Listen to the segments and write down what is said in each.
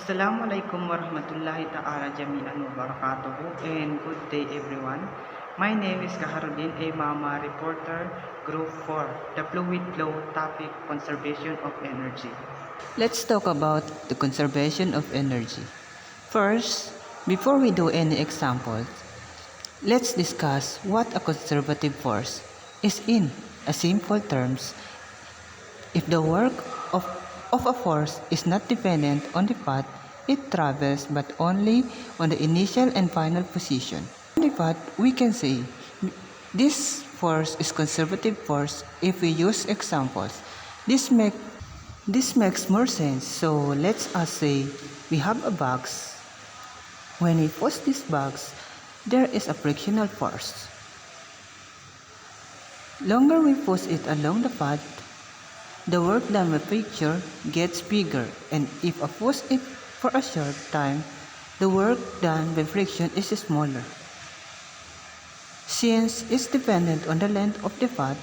Assalamualaikum warahmatullahi ta'ala jami'an wa barakatuhu, and good day everyone. My name is Kaharudin A. Mama, reporter, Group 4, the Fluid Flow topic, conservation of energy. Let's talk about the conservation of energy. First, before we do any examples, let's discuss what a conservative force is in a simple terms. If the work of a force is not dependent on the path it travels but only on the initial and final position. On the path, we can say this force is conservative force if we use examples. This makes more sense. So let's us say we have a box. When we push this box, there is a frictional force. Longer we push it along the path, the work done by friction gets bigger, and if I push it for a short time, the work done by friction is smaller. Since it's dependent on the length of the path,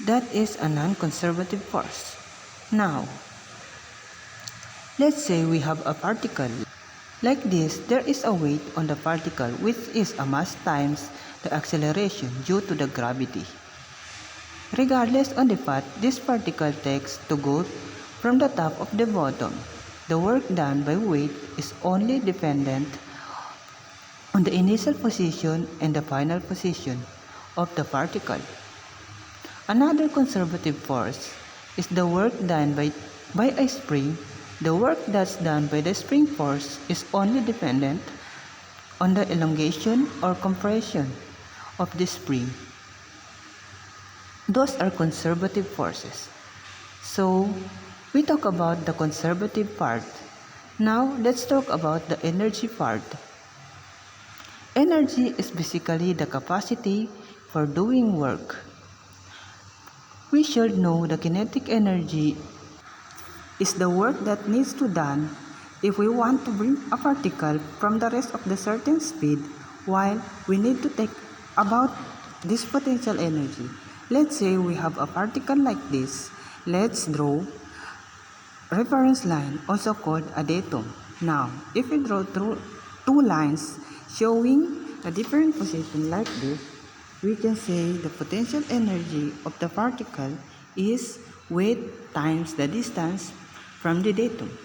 that is a non-conservative force. Now, let's say we have a particle. Like this, there is a weight on the particle which is a mass times the acceleration due to the gravity. Regardless on the path this particle takes to go from the top of the bottom, the work done by weight is only dependent on the initial position and the final position of the particle. Another conservative force is the work done by a spring. The work that's done by the spring force is only dependent on the elongation or compression of the spring. Those are conservative forces. So, we talk about the conservative part. Now, let's talk about the energy part. Energy is basically the capacity for doing work. We should know the kinetic energy is the work that needs to done if we want to bring a particle from the rest of the certain speed, while we need to take about this potential energy. Let's say we have a particle like this. Let's draw reference line, also called a datum. Now, if we draw two lines showing a different position like this, we can say the potential energy of the particle is weight times the distance from the datum.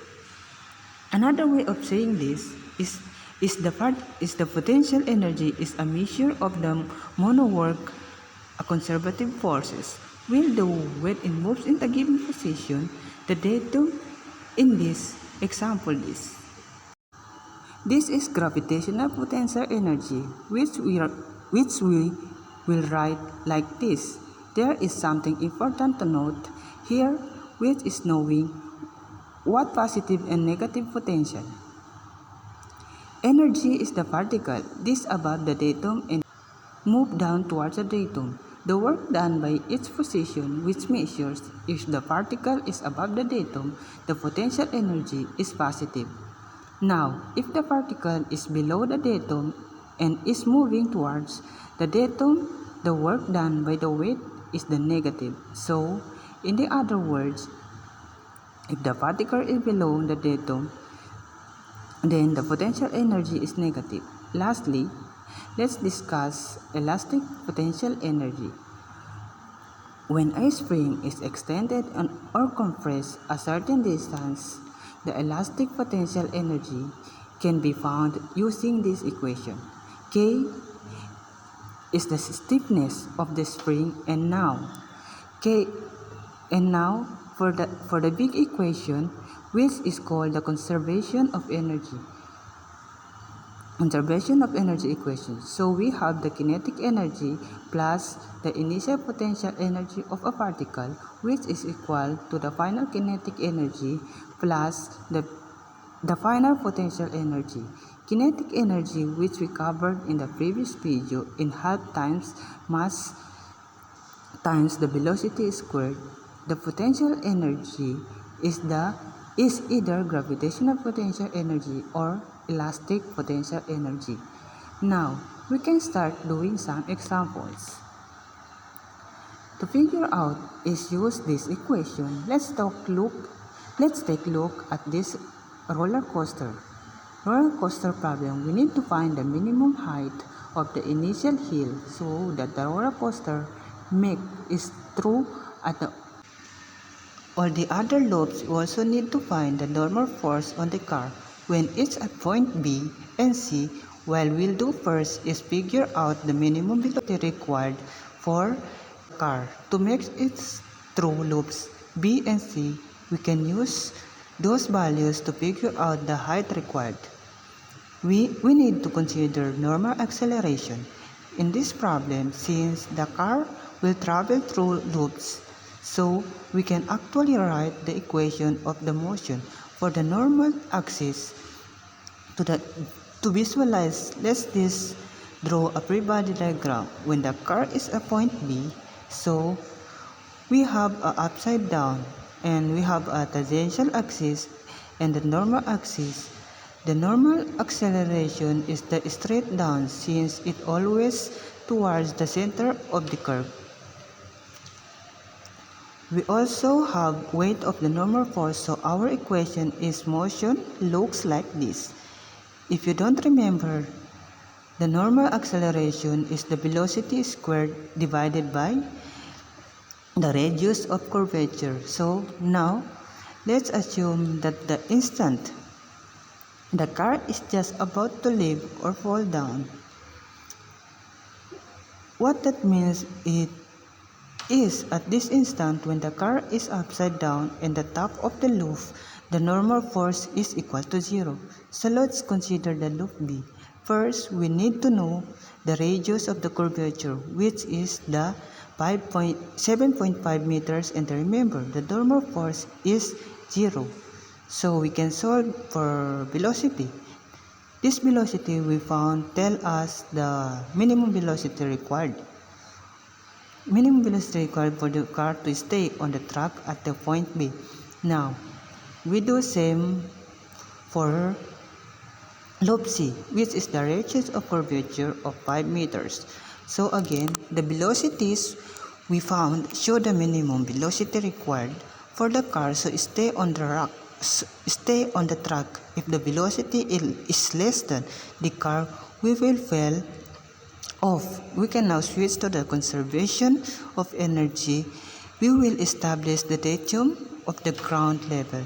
Another way of saying this is the potential energy is a measure of the mono work a conservative forces will do when it moves in a given position. The datum in this example is this is gravitational potential energy, which we will write like this. There is something important to note here, which is knowing what positive and negative potential. Energy is the particle this above the datum and move down towards the datum. The work done by its position, which measures if the particle is above the datum, the potential energy is positive. Now, if the particle is below the datum and is moving towards the datum, the work done by the weight is the negative. So, in the other words, if the particle is below the datum, then the potential energy is negative. Lastly, let's discuss elastic potential energy. When a spring is extended or compressed a certain distance, the elastic potential energy can be found using this equation. K is the stiffness of the spring, and now for the big equation, which is called the conservation of energy equation. So we have the kinetic energy plus the initial potential energy of a particle, which is equal to the final kinetic energy plus the final potential energy. Kinetic energy, which we covered in the previous video, in half times mass times the velocity squared. The potential energy is either gravitational potential energy or elastic potential energy. Now, we can start doing some examples. To figure out is use this equation. Let's take a look at this roller coaster. Roller coaster problem, we need to find the minimum height of the initial hill so that the roller coaster make is true at the all the other loops. We also need to find the normal force on the car when it's at point B and C. What we'll do first is figure out the minimum velocity required for the car. To make its true loops B and C, we can use those values to figure out the height required. We need to consider normal acceleration. In this problem, since the car will travel through loops, so we can actually write the equation of the motion for the normal axis. To visualize, let's this draw a free body diagram. When the car is at point B, so we have a upside down and we have a tangential axis and the normal axis. The normal acceleration is the straight down since it always towards the center of the curve. We also have weight of the normal force, so our equation is motion looks like this. If you don't remember, the normal acceleration is the velocity squared divided by the radius of curvature. So now, let's assume that the instant the car is just about to leave or fall down. What that means it is at this instant when the car is upside down and the top of the loop, the normal force is equal to 0. So let's consider the loop B. First, we need to know the radius of the curvature, which is the 7.5 meters, and remember the normal force is 0. So we can solve for velocity. This velocity we found tell us the minimum velocity required. Minimum velocity required for the car to stay on the track at the point B. Now, we do same for loop C, which is the radius of curvature of 5 meters. So again, the velocities we found show the minimum velocity required for the car to stay on the track. If the velocity is less than the car, we will fall off. We can now switch to the conservation of energy. We will establish the datum of the ground level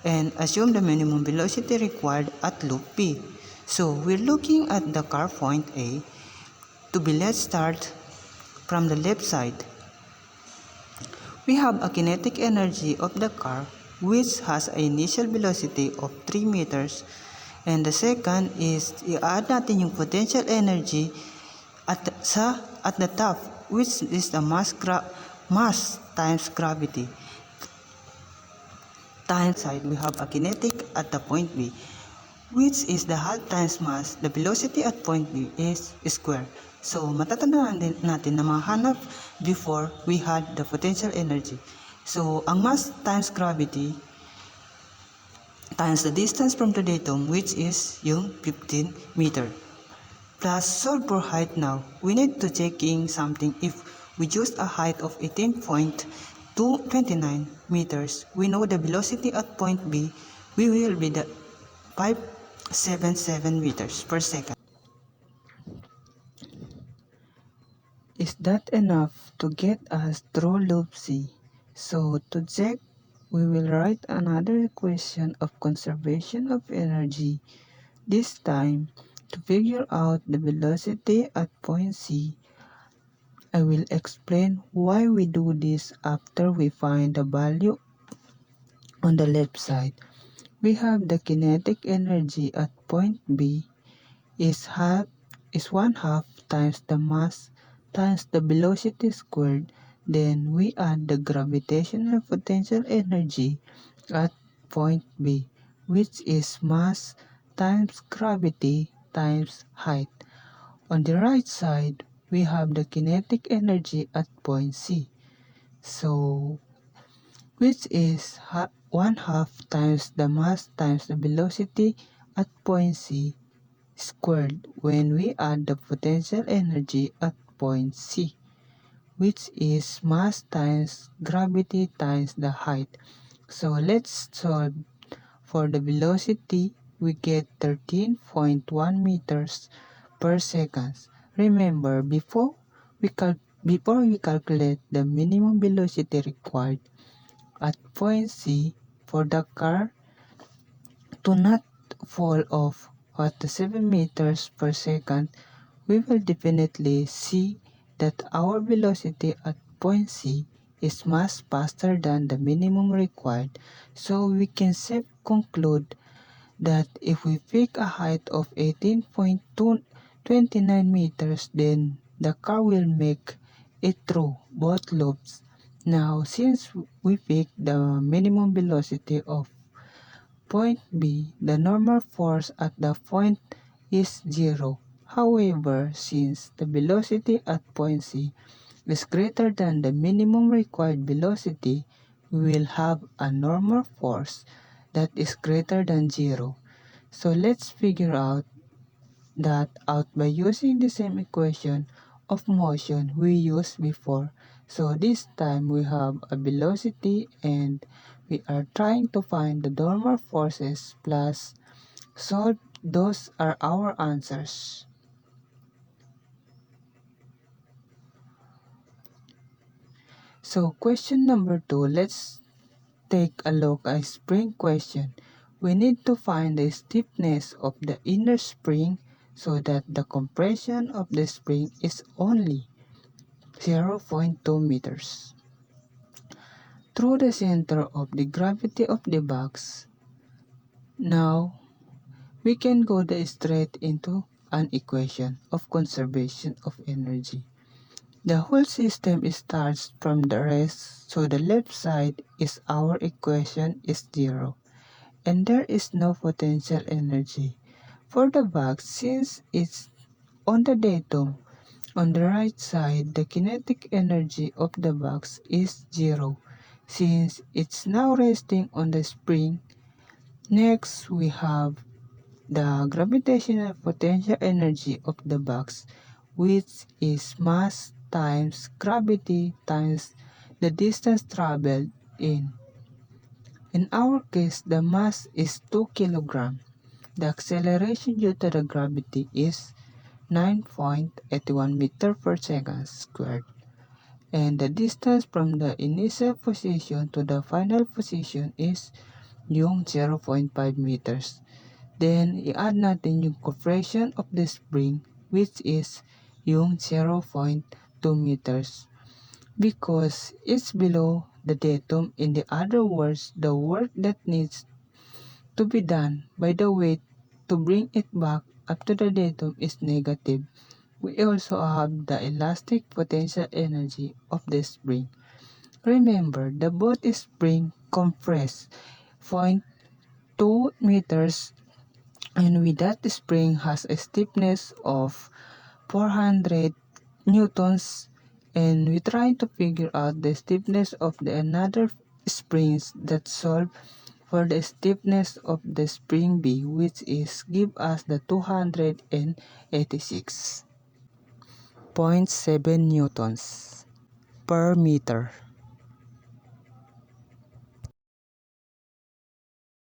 and assume the minimum velocity required at loop B. So we're looking at the car point A. Let's start from the left side. We have a kinetic energy of the car which has an initial velocity of 3 meters, and the second is i-add natin yung potential energy at the top, which is the mass times gravity. Times side, we have a kinetic at the point B, which is the height times mass. The velocity at point B is square. So matatandaan natin na mahanap before we had the potential energy. So ang mass times gravity times the distance from the datum, which is yung 15 meter. Plus solve for height now. We need to checking something. If we choose a height of 18.229 meters, we know the velocity at point B we will be the 577 meters per second. Is that enough to get us through loop C? So to check, we will write another equation of conservation of energy. This time, to figure out the velocity at point C, I will explain why we do this after we find the value on the left side. We have the kinetic energy at point B is 1/2 times the mass times the velocity squared. Then we add the gravitational potential energy at point B, which is mass times gravity times height. On the right side, we have the kinetic energy at point C, so which is 1/2 times the mass times the velocity at point C squared when we add the potential energy at point C, which is mass times gravity times the height. So let's solve for the velocity, we get 13.1 meters per second. Remember, before we calculate the minimum velocity required at point C for the car to not fall off at the 7 meters per second, we will definitely see that our velocity at point C is much faster than the minimum required, so we can safely conclude that if we pick a height of 18.29 meters, then the car will make it through both loops. Now, since we pick the minimum velocity of point B, the normal force at the point is 0. However, since the velocity at point C is greater than the minimum required velocity, we will have a normal force that is greater than 0. So let's figure that out by using the same equation of motion we used before. So this time we have a velocity and we are trying to find the normal forces plus solve. Those are our answers. So question number 2, let's take a look at spring question. We need to find the stiffness of the inner spring so that the compression of the spring is only 0.2 meters. Through the center of the gravity of the box, now we can go straight into an equation of conservation of energy. The whole system starts from the rest, so the left side is our equation is 0, and there is no potential energy. For the box, since it's on the datum, on the right side, the kinetic energy of the box is 0, since it's now resting on the spring. Next, we have the gravitational potential energy of the box, which is mass times gravity times the distance traveled in. In our case, the mass is 2 kg. The acceleration due to the gravity is 9.81 meter per second squared. And the distance from the initial position to the final position is yung 0.5 meters. Then, i-add natin yung compression of the spring, which is yung 0.2 meters. Because it's below the datum. In the other words, the work that needs to be done by the weight to bring it back up to the datum is negative. We also have the elastic potential energy of the spring. Remember, the both spring compress 0.2 meters, and with that spring has a stiffness of 400 newtons, and we try to figure out the stiffness of the another springs that solve for the stiffness of the spring B, which is give us the 286.7 newtons per meter.